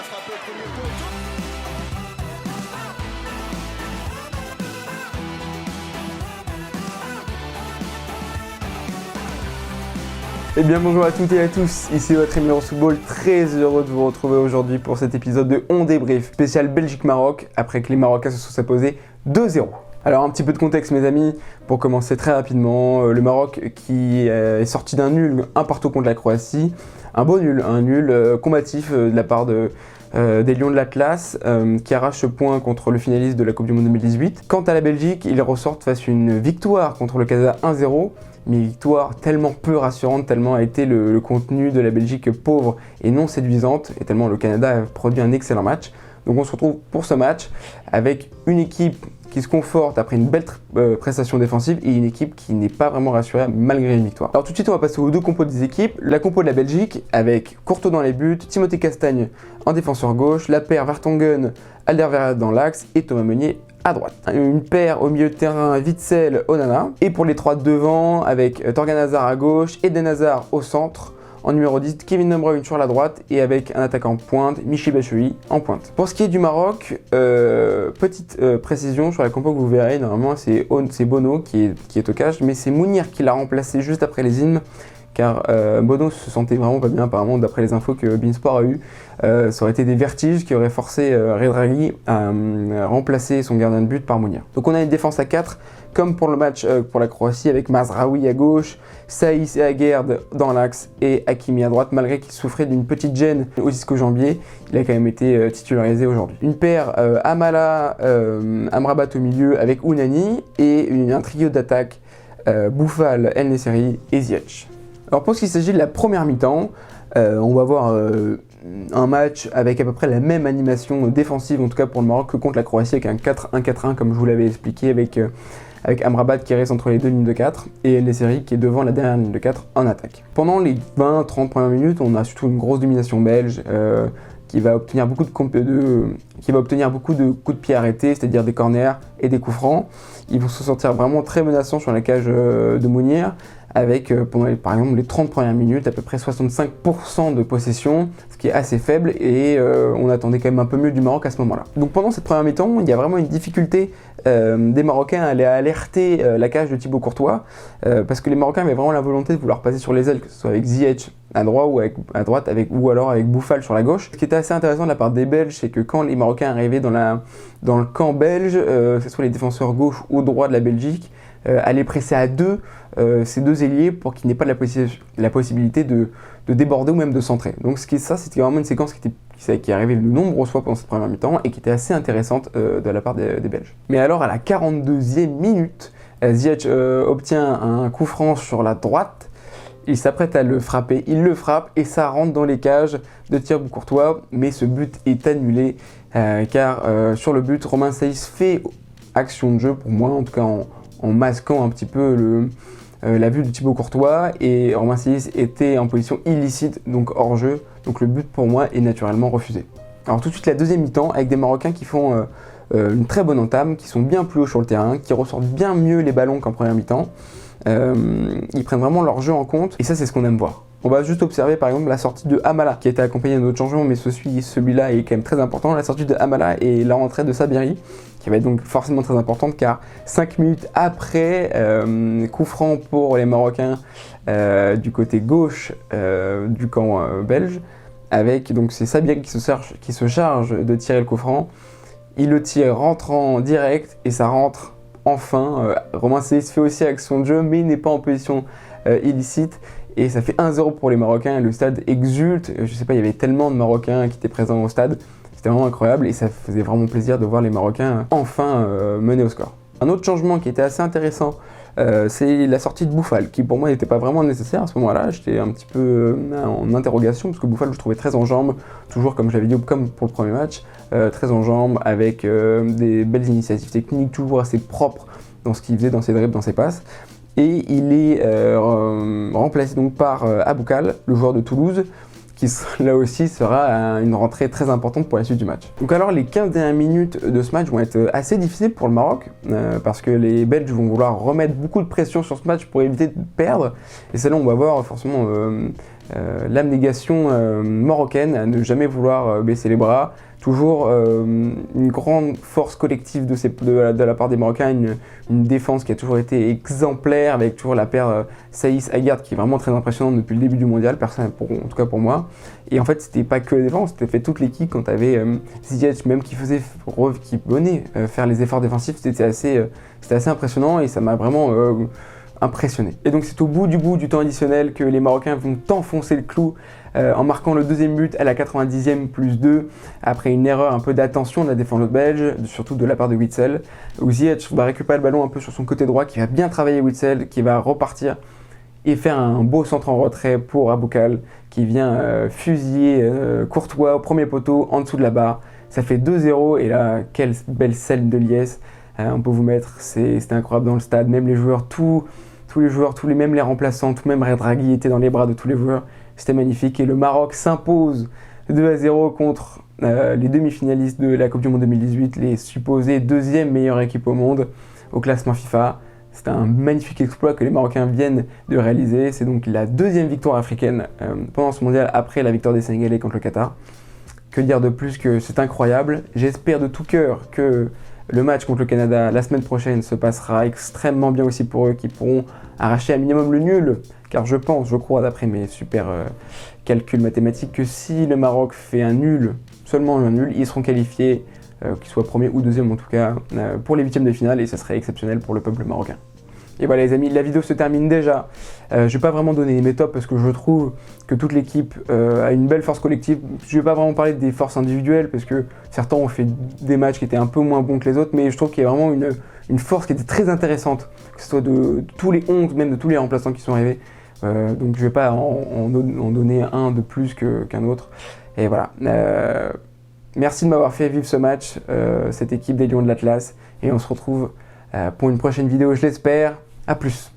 frappé au premier poteau. Eh bien bonjour à toutes et à tous, ici votre Emile Football, très heureux de vous retrouver aujourd'hui pour cet épisode de On Débrief spécial Belgique-Maroc, après que les Marocains se sont imposés 2-0. Alors un petit peu de contexte mes amis, pour commencer très rapidement, le Maroc qui est sorti d'un nul un partout contre la Croatie, un nul combatif de la part des Lions de l'Atlas qui arrache ce point contre le finaliste de la Coupe du Monde 2018. Quant à la Belgique, ils ressortent face à une victoire contre le Canada 1-0, mais une victoire tellement peu rassurante, tellement a été le contenu de la Belgique pauvre et non séduisante, et tellement le Canada a produit un excellent match. Donc on se retrouve pour ce match avec une équipe qui se conforte après une belle prestation défensive et une équipe qui n'est pas vraiment rassurée malgré une victoire. Alors tout de suite on va passer aux deux compos des équipes. La compo de la Belgique avec Courtois dans les buts, Timothée Castagne en défenseur gauche, la paire Vertonghen, Alderweireld dans l'axe et Thomas Meunier à droite. Une paire au milieu de terrain, Witsel, Onana. Et pour les trois devant, avec Torgan Hazard à gauche, Eden Hazard au centre. En numéro 10, Kevin De Bruyne sur la droite et avec un attaquant en pointe, Michy Batshuayi en pointe. Pour ce qui est du Maroc, petite précision sur la compo que vous verrez, normalement c'est Bono qui est au cage, mais c'est Mounir qui l'a remplacé juste après les hymnes, car Bono se sentait vraiment pas bien apparemment d'après les infos que Beansport a eu. Ça aurait été des vertiges qui auraient forcé Regragui à remplacer son gardien de but par Mounir. Donc on a une défense à 4, comme pour le match pour la Croatie, avec Mazraoui à gauche, Saïs et Aguerd dans l'axe et Hakimi à droite, malgré qu'il souffrait d'une petite gêne au ischio-jambier, il a quand même été titularisé aujourd'hui. Une paire Amala, Amrabat au milieu avec Ounani et un trio d'attaque Boufal, El Nesseri et Ziyech. Alors pour ce qui s'agit de la première mi-temps, on va voir un match avec à peu près la même animation défensive, en tout cas pour le Maroc, que contre la Croatie, avec un 4-1-4-1 comme je vous l'avais expliqué, avec Amrabat qui reste entre les deux lignes de 4 et El Nesseri qui est devant la dernière ligne de 4 en attaque. Pendant les 20-30 premières minutes, on a surtout une grosse domination belge qui va obtenir beaucoup de coups de pied arrêtés, c'est-à-dire des corners et des coups francs. Ils vont se sentir vraiment très menaçants sur la cage de Mounir, avec pendant par exemple les 30 premières minutes à peu près 65% de possession, ce qui est assez faible, et on attendait quand même un peu mieux du Maroc à ce moment-là. Donc pendant cette première mi-temps, il y a vraiment une difficulté des Marocains à aller alerter la cage de Thibaut Courtois, parce que les Marocains avaient vraiment la volonté de vouloir passer sur les ailes, que ce soit avec Ziyech à droite ou alors avec Boufal sur la gauche. Ce qui était assez intéressant de la part des Belges, c'est que quand les Marocains arrivaient dans le camp belge, que ce soit les défenseurs gauche ou droit de la Belgique, aller presser à deux ces deux ailiers pour qu'il n'ait pas la possibilité de déborder ou même de centrer. Donc c'était vraiment une séquence qui arrivait de nombreuses fois pendant cette première mi-temps et qui était assez intéressante de la part des Belges. Mais alors à la 42e minute, Ziyech obtient un coup franc sur la droite, il s'apprête à le frapper, il le frappe et ça rentre dans les cages de Thibaut Courtois, mais ce but est annulé car sur le but, Romain Saïs fait action de jeu, pour moi en tout cas en masquant un petit peu la vue de Thibaut Courtois, et Romain Saïs était en position illicite, donc hors jeu, donc le but pour moi est naturellement refusé. Alors tout de suite la deuxième mi-temps avec des Marocains qui font une très bonne entame, qui sont bien plus hauts sur le terrain, qui ressortent bien mieux les ballons qu'en première mi-temps. Ils prennent vraiment leur jeu en compte et ça c'est ce qu'on aime voir. On va juste observer par exemple la sortie de Amala qui a été accompagnée d'un autre changement, mais celui-là est quand même très important, la sortie de Amala et la rentrée de Sabiri qui va être donc forcément très importante, car 5 minutes après, coup franc pour les Marocains du côté gauche du camp belge, avec donc c'est Sabiri qui se charge de tirer le coup franc. Il le tire rentrant direct et ça rentre enfin. Romain Saïs fait aussi action de jeu, mais il n'est pas en position illicite. Et ça fait 1-0 pour les Marocains, le stade exulte. Je sais pas, il y avait tellement de Marocains qui étaient présents au stade. C'était vraiment incroyable et ça faisait vraiment plaisir de voir les Marocains enfin mener au score. Un autre changement qui était assez intéressant, c'est la sortie de Boufal, qui pour moi n'était pas vraiment nécessaire à ce moment-là. J'étais un petit peu en interrogation, parce que Boufal je trouvais très en jambes, toujours comme je l'avais dit, comme pour le premier match, très en jambes, avec des belles initiatives techniques, toujours assez propre dans ce qu'il faisait, dans ses dribbles, dans ses passes. Et il est remplacé donc par Aboukal, le joueur de Toulouse, qui là aussi sera une rentrée très importante pour la suite du match. Donc alors les 15 dernières minutes de ce match vont être assez difficiles pour le Maroc, parce que les Belges vont vouloir remettre beaucoup de pression sur ce match pour éviter de perdre, et c'est là où on va voir forcément l'abnégation marocaine à ne jamais vouloir baisser les bras. Toujours une grande force collective de la part des Marocains, une défense qui a toujours été exemplaire, avec toujours la paire Saïs Aguerd qui est vraiment très impressionnante depuis le début du mondial, en tout cas pour moi. Et en fait, c'était pas que la défense, c'était fait toute l'équipe. Quand tu avais Ziyech même qui venait faire les efforts défensifs, c'était assez impressionnant et ça m'a vraiment impressionné. Et donc c'est au bout du temps additionnel que les Marocains vont enfoncer le clou en marquant le deuxième but à la 90e plus 2 après une erreur un peu d'attention de la défense belge, surtout de la part de Witsel, où Ziyech va récupérer le ballon un peu sur son côté droit, qui va bien travailler Witsel, qui va repartir et faire un beau centre en retrait pour Aboukal, qui vient fusiller Courtois au premier poteau en dessous de la barre. Ça fait 2-0 et là, quelle belle scène de liesse on peut vous mettre, c'était incroyable dans le stade, même les joueurs, tous les joueurs, même les remplaçants, tout même Redragui était dans les bras de tous les joueurs, c'était magnifique et le Maroc s'impose 2-0 contre les demi-finalistes de la Coupe du Monde 2018, les supposés deuxième meilleure équipe au monde au classement FIFA. C'est un magnifique exploit que les Marocains viennent de réaliser, c'est donc la deuxième victoire africaine pendant ce mondial après la victoire des Sénégalais contre le Qatar. Que dire de plus que c'est incroyable, j'espère de tout cœur que le match contre le Canada la semaine prochaine se passera extrêmement bien aussi pour eux, qui pourront arracher un minimum le nul, car je crois d'après mes super calculs mathématiques, que si le Maroc fait un nul, seulement un nul, ils seront qualifiés, qu'ils soient premier ou deuxième en tout cas, pour les huitièmes de finale, et ça serait exceptionnel pour le peuple marocain. Et voilà les amis, la vidéo se termine déjà. Je ne vais pas vraiment donner mes tops parce que je trouve que toute l'équipe a une belle force collective. Je ne vais pas vraiment parler des forces individuelles parce que certains ont fait des matchs qui étaient un peu moins bons que les autres, mais je trouve qu'il y a vraiment une force qui était très intéressante, que ce soit de tous les 11, même de tous les remplaçants qui sont arrivés. Donc je ne vais pas en donner un de plus qu'un autre. Et voilà. Merci de m'avoir fait vivre ce match, cette équipe des Lions de l'Atlas, et on se retrouve pour une prochaine vidéo, je l'espère. A plus.